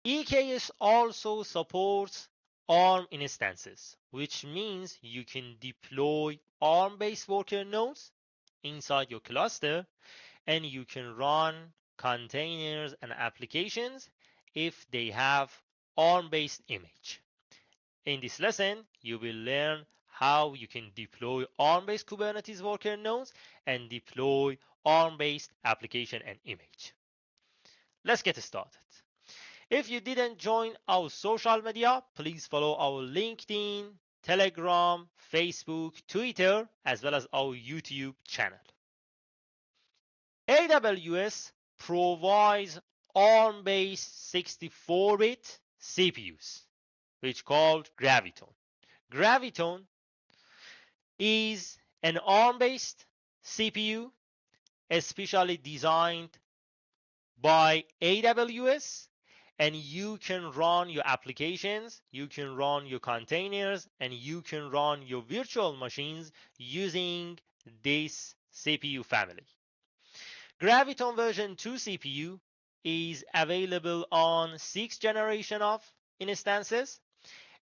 EKS also supports ARM instances, which means you can deploy ARM-based worker nodes inside your cluster, and you can run containers and applications if they have ARM-based image. In this lesson, you will learn how you can deploy ARM-based Kubernetes worker nodes and deploy ARM-based application and image. Let's get started. If you didn't join our social media, please follow our LinkedIn, Telegram, Facebook, Twitter, as well as our YouTube channel. AWS provides ARM-based 64-bit CPUs, which called Graviton. Graviton is an ARM-based CPU especially designed by AWS, and you can run your applications, you can run your containers, and you can run your virtual machines using this CPU family. Graviton version 2 CPU is available on 6th generation of instances,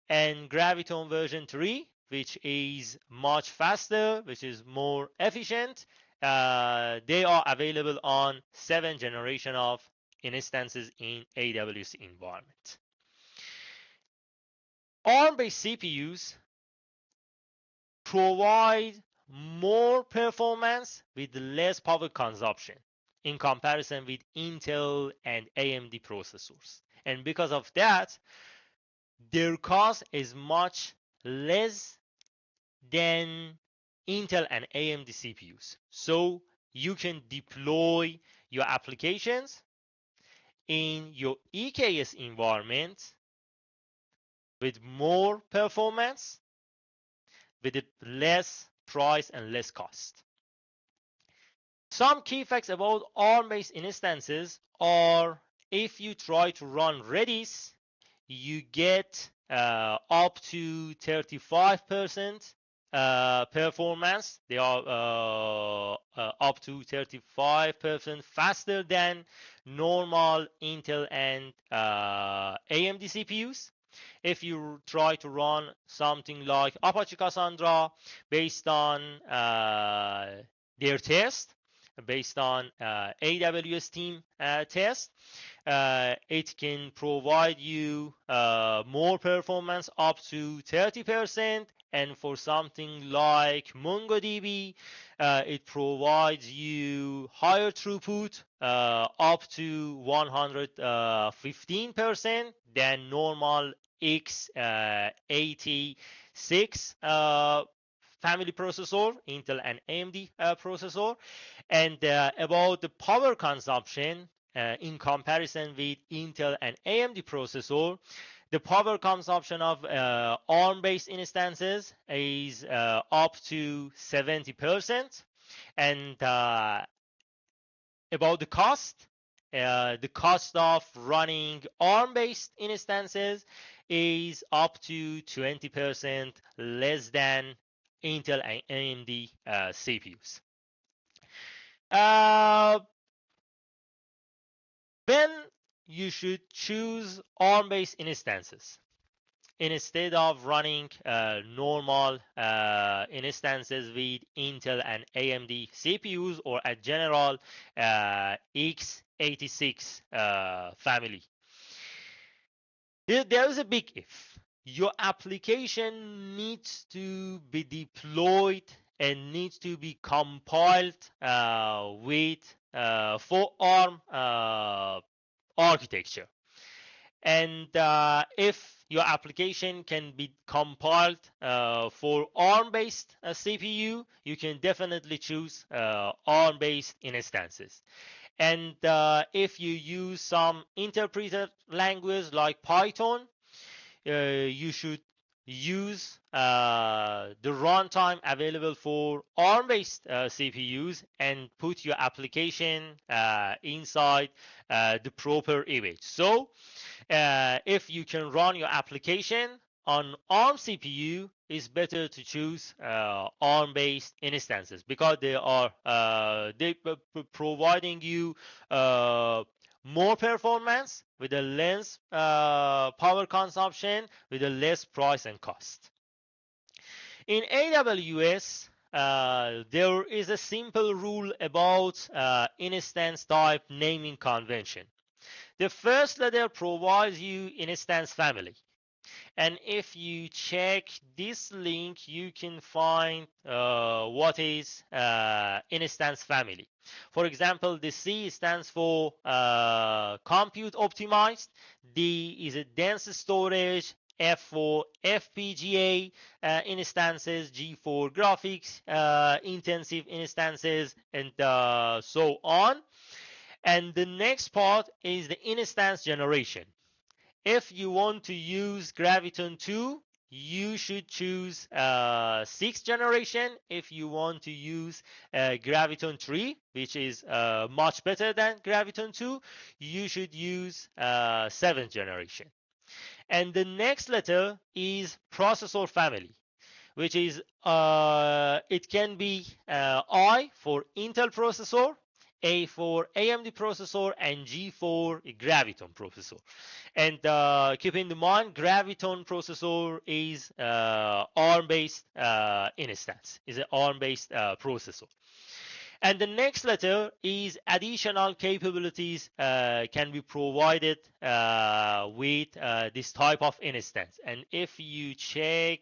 and Graviton version 3, which is much faster, which is more efficient, they are available on 7th generation of instances in AWS environment. ARM-based CPUs provide more performance with less power consumption in comparison with Intel and AMD processors. And because of that, their cost is much less than Intel and AMD CPUs. So you can deploy your applications in your EKS environment with more performance, with less price and less cost. Some key facts about ARM-based instances are if you try to run Redis, you get up to 35% performance. They are up to 35% faster than normal Intel and AMD CPUs. If you try to run something like Apache Cassandra based on their test, based on AWS team test, it can provide you more performance up to 30%, and for something like MongoDB, it provides you higher throughput up to 115% than normal x86 family processor, Intel and AMD processor. And about the power consumption in comparison with Intel and AMD processor, the power consumption of ARM-based instances is up to 70%. And about the cost of running ARM-based instances is up to 20% less than Intel and AMD CPUs. When you should choose ARM-based instances instead of running normal instances with Intel and AMD CPUs or a general x86 family. There is a big if. Your application needs to be deployed and needs to be compiled for ARM architecture. And if your application can be compiled for ARM-based CPU, you can definitely choose ARM-based instances. And if you use some interpreter language like Python, you should use the runtime available for ARM-based CPUs and put your application inside the proper image. So if you can run your application on ARM CPU, it's better to choose ARM-based instances because they are providing you more performance with a less power consumption, with a less price and cost. In AWS, there is a simple rule about instance type naming convention. The first letter provides you instance family. And if you check this link, you can find what is instance family. For example, the C stands for compute optimized, D is a dense storage, F for FPGA instances, G for graphics intensive instances, and so on. And the next part is the instance generation. If you want to use Graviton 2, you should choose 6th generation. If you want to use Graviton 3, which is much better than Graviton 2, you should use 7th generation. And the next letter is processor family, which is it can be I for Intel processor, A for AMD processor, and G for Graviton processor. And keep in mind, Graviton processor is ARM-based instance, is an ARM-based processor. And the next letter is additional capabilities can be provided with this type of instance. And if you check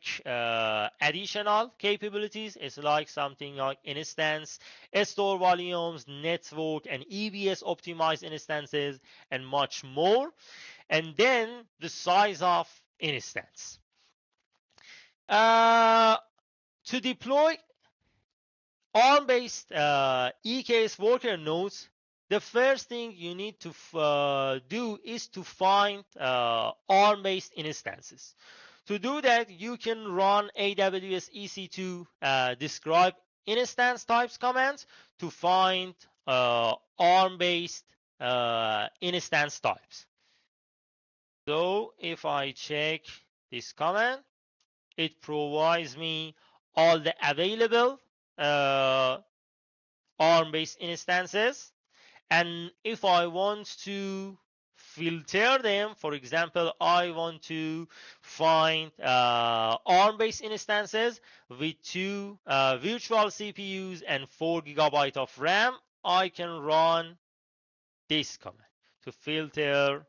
additional capabilities, it's like something like instance, store volumes, network, and EBS optimized instances, and much more. And then the size of instance. To deploy ARM-based EKS worker nodes, the first thing you need to do is to find ARM-based instances. To do that, you can run AWS EC2 describe instance types commands to find ARM-based instance types. So if I check this command, it provides me all the available ARM-based instances. And if I want to filter them, for example, I want to find ARM-based instances with 2 virtual CPUs and 4 GB of RAM, I can run this command to filter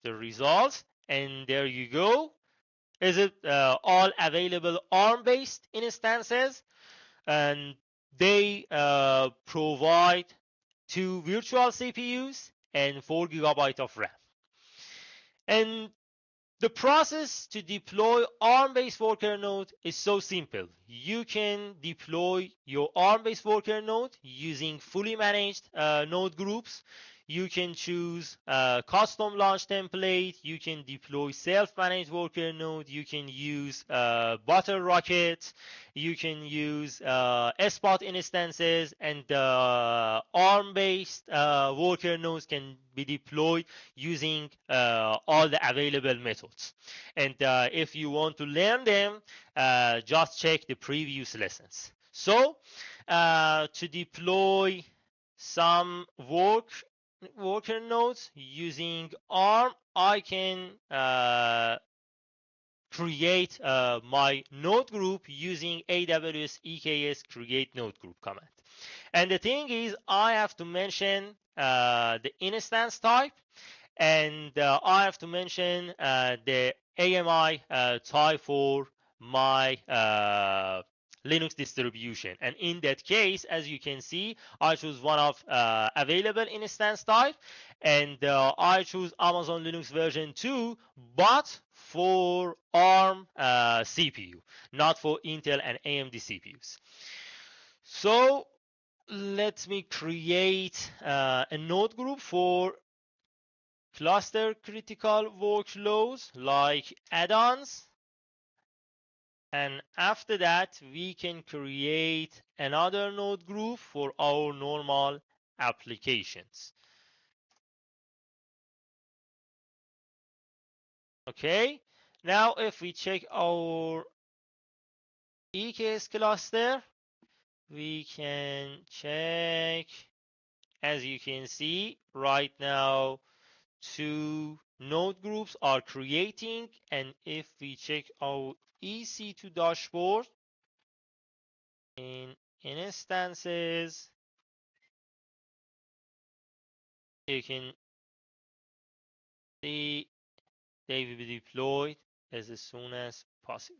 the results. And there you go. Is it all available ARM-based instances? And they provide 2 virtual CPUs and 4 GB of RAM. And the process to deploy ARM-based worker node is so simple. You can deploy your ARM-based worker node using fully managed node groups. You can choose custom launch template. You can deploy self-managed worker node. You can use Bottle Rocket. You can use Spot instances, and ARM-based worker nodes can be deployed using all the available methods. And if you want to learn them, just check the previous lessons. So to deploy some worker nodes using ARM, I can create my node group using AWS EKS create node group command. And the thing is, I have to mention the instance type, and I have to mention the AMI type for my Linux distribution. And in that case, as you can see, I choose one of available instance type, and I choose Amazon Linux version 2, but for ARM CPU, not for Intel and AMD CPUs. So let me create a node group for cluster critical workloads like add-ons. And after that, we can create another node group for our normal applications. Okay, now if we check our EKS cluster, we can check as you can see right now, 2 node groups are creating, and if we check our EC2 dashboard in instances, you can see they will be deployed as soon as possible.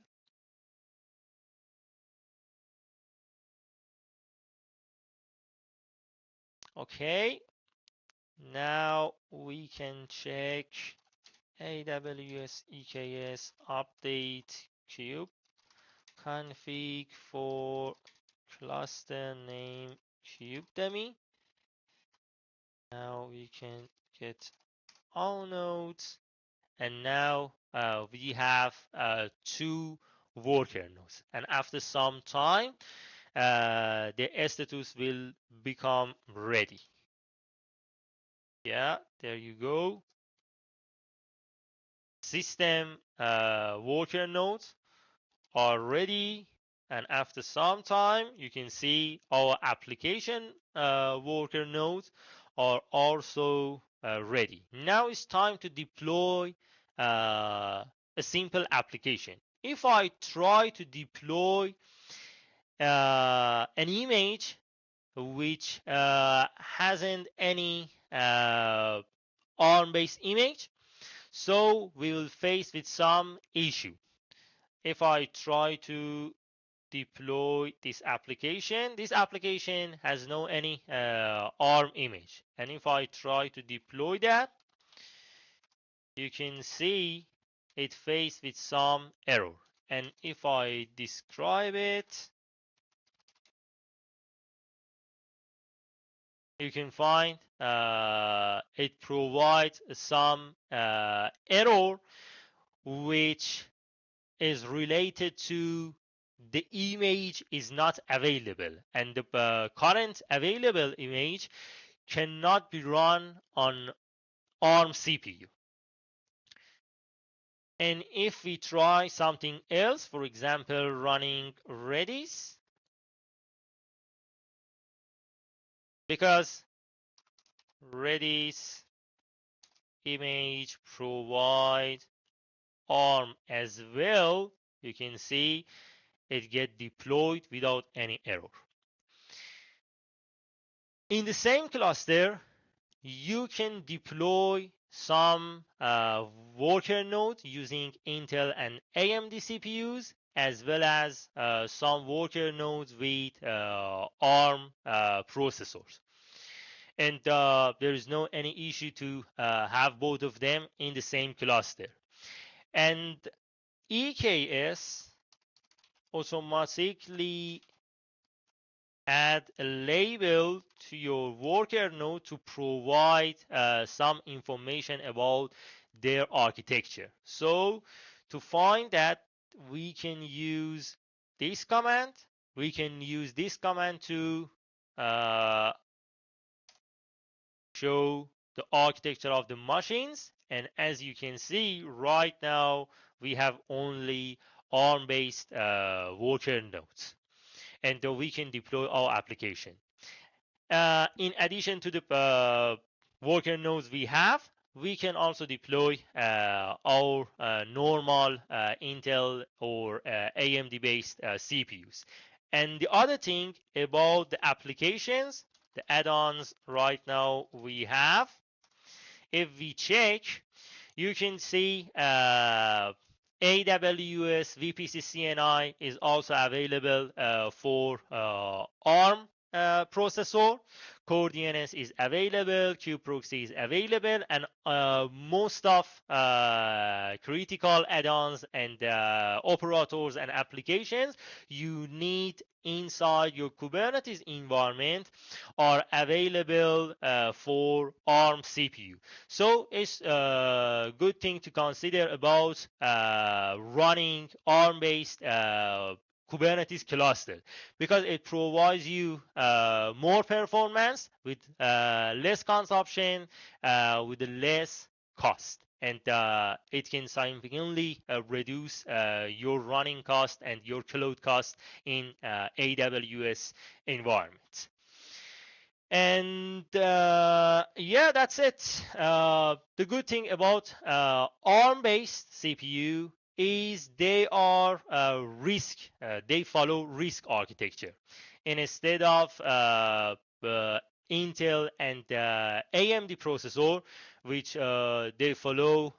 Okay, now we can check AWS EKS update kube config for cluster name kube dummy. Now we can get all nodes, and now we have 2 worker nodes, and after some time the status will become ready. Yeah, there you go. System worker nodes are ready, and after some time you can see our application worker nodes are also ready. Now it's time to deploy a simple application. If I try to deploy an image which hasn't any ARM-based image, so we will face with some issue. If I try to deploy this application has no any ARM image, and if I try to deploy that, you can see it faced with some error. And if I describe it, you can find it provides some error which is related to the image is not available, and the current available image cannot be run on ARM CPU. And if we try something else, for example, running Redis, because Redis image provide ARM as well, you can see it get deployed without any error. In the same cluster, you can deploy some worker node using Intel and AMD CPUs, as well as some worker nodes with ARM processors. And there is no any issue to have both of them in the same cluster. And EKS automatically add a label to your worker node to provide some information about their architecture. So to find that, we can use this command. We can use this command to show the architecture of the machines. And as you can see right now, we have only ARM-based worker nodes, and we can deploy our application. In addition to the worker nodes we have, we can also deploy our normal Intel or AMD-based CPUs. And the other thing about the applications, the add-ons right now we have, if we check, you can see AWS VPC CNI is also available for ARM processor. Core DNS is available, kubeproxy is available, and most of critical add-ons and operators and applications you need inside your Kubernetes environment are available for ARM CPU. So it's a good thing to consider about running ARM-based Kubernetes cluster, because it provides you more performance with less consumption, with less cost, and it can significantly reduce your running cost and your cloud cost in AWS environment. And yeah, that's it. The good thing about ARM-based CPU is they are RISC. They follow RISC architecture, and instead of Intel and AMD processor, which they follow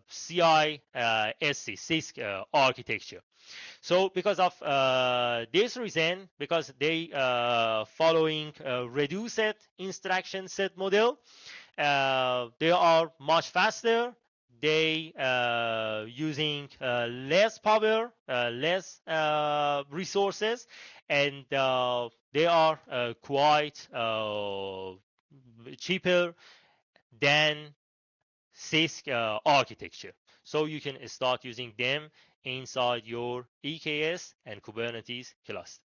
CISC, CISC architecture. So because of this reason, because they following reduced instruction set model, they are much faster. They using less power, less resources, and they are quite cheaper than CISC architecture. So you can start using them inside your EKS and Kubernetes cluster.